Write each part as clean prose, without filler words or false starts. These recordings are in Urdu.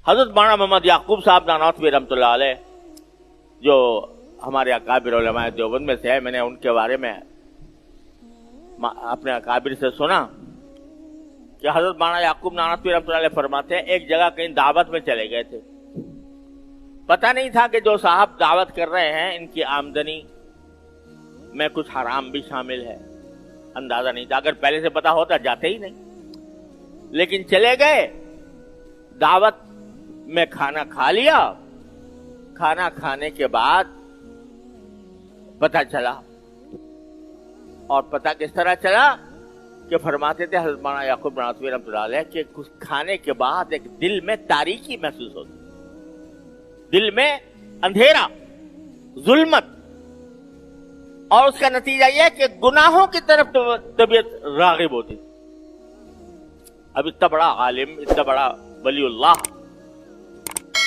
حضرت مولانا محمد یعقوب صاحب نانوتوی رحمۃ اللہ علیہ جو ہمارے اکابر علماء دیوبند میں سے ہے، میں نے ان کے بارے میں اپنے اکابر سے سنا کہ حضرت مولانا یعقوب نانوتوی رحمۃ اللہ علیہ فرماتے ہیں ایک جگہ کہیں دعوت میں چلے گئے تھے، پتہ نہیں تھا کہ جو صاحب دعوت کر رہے ہیں ان کی آمدنی میں کچھ حرام بھی شامل ہے، اندازہ نہیں تھا، اگر پہلے سے پتا ہوتا جاتے ہی نہیں، لیکن چلے گئے، دعوت میں کھانا کھا لیا، کھانا کھانے کے بعد پتہ چلا، اور پتہ کس طرح چلا کہ فرماتے تھے حضرت مولانا یعقوب نانوتوی رحمۃ اللہ علیہ کہ کچھ کھانے کے بعد ایک دل میں تاریکی محسوس ہوتی، دل میں اندھیرا، ظلمت، اور اس کا نتیجہ یہ کہ گناہوں کی طرف طبیعت راغب ہوتی۔ اب اتنا بڑا عالم، اتنا بڑا ولی اللہ،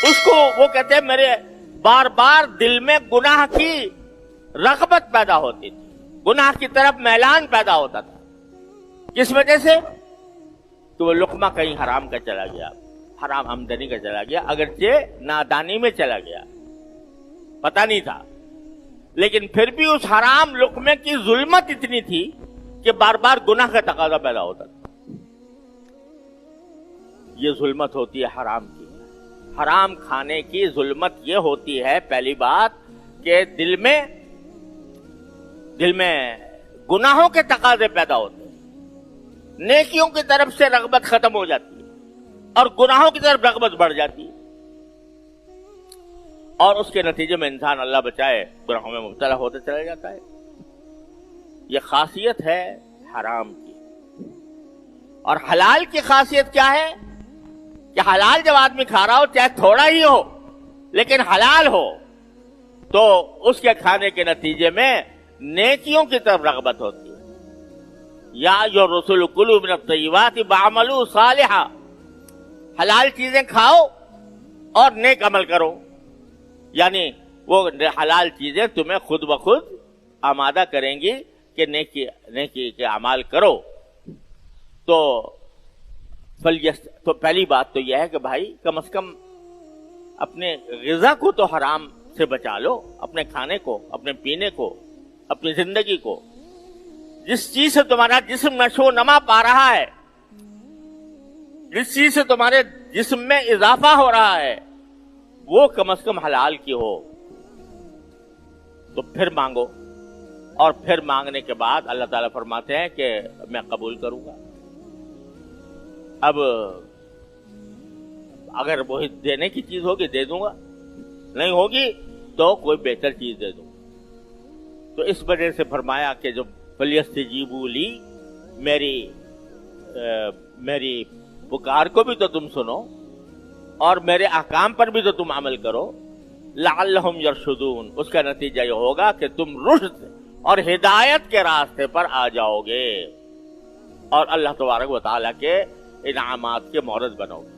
اس کو وہ کہتے ہیں میرے بار بار دل میں گناہ کی رغبت پیدا ہوتی تھی، گناہ کی طرف میلان پیدا ہوتا تھا، کس وجہ سے؟ کہ وہ لقمہ کہیں حرام کا چلا گیا، حرام آمدنی کا چلا گیا، اگرچہ نادانی میں چلا گیا، پتہ نہیں تھا، لیکن پھر بھی اس حرام لقمے کی ظلمت اتنی تھی کہ بار بار گناہ کا تقاضا پیدا ہوتا تھا۔ یہ ظلمت ہوتی ہے حرام کی، حرام کھانے کی ظلمت یہ ہوتی ہے پہلی بات کہ دل میں گناہوں کے تقاضے پیدا ہوتے ہیں، نیکیوں کی طرف سے رغبت ختم ہو جاتی ہے اور گناہوں کی طرف رغبت بڑھ جاتی ہے، اور اس کے نتیجے میں انسان اللہ بچائے گناہوں میں مبتلا ہوتا چلا جاتا ہے۔ یہ خاصیت ہے حرام کی۔ اور حلال کی خاصیت کیا ہے کہ حلال جب آدمی کھا رہا ہو چاہے تھوڑا ہی ہو لیکن حلال ہو تو اس کے کھانے کے نتیجے میں نیکیوں کی طرف رغبت ہوتی ہے۔ یا جو رسول کلوا من الطیبات واعملوا صالحا، حلال چیزیں کھاؤ اور نیک عمل کرو، یعنی وہ حلال چیزیں تمہیں خود بخود آمادہ کریں گی کہ نیکی کے اعمال کرو۔ تو پہلی بات تو یہ ہے کہ بھائی کم از کم اپنے غذا کو تو حرام سے بچا لو، اپنے کھانے کو، اپنے پینے کو، اپنی زندگی کو۔ جس چیز سے تمہارا جسم نشو و نما پا رہا ہے، جس چیز سے تمہارے جسم میں اضافہ ہو رہا ہے، وہ کم از کم حلال کی ہو تو پھر مانگو، اور پھر مانگنے کے بعد اللہ تعالیٰ فرماتے ہیں کہ میں قبول کروں گا۔ اب اگر وہی دینے کی چیز ہوگی دے دوں گا، نہیں ہوگی تو کوئی بہتر چیز دے دوں گا۔ تو اس وجہ سے فرمایا کہ جو فَلْيَسْتَجِيبُوا لِي، میری پکار کو بھی تو تم سنو اور میرے احکام پر بھی تو تم عمل کرو، لعلہم یرشدون، اس کا نتیجہ یہ ہوگا کہ تم رشد اور ہدایت کے راستے پر آ جاؤ گے اور اللہ تبارک و تعالیٰ کے انعامات کے مورث بنو گے۔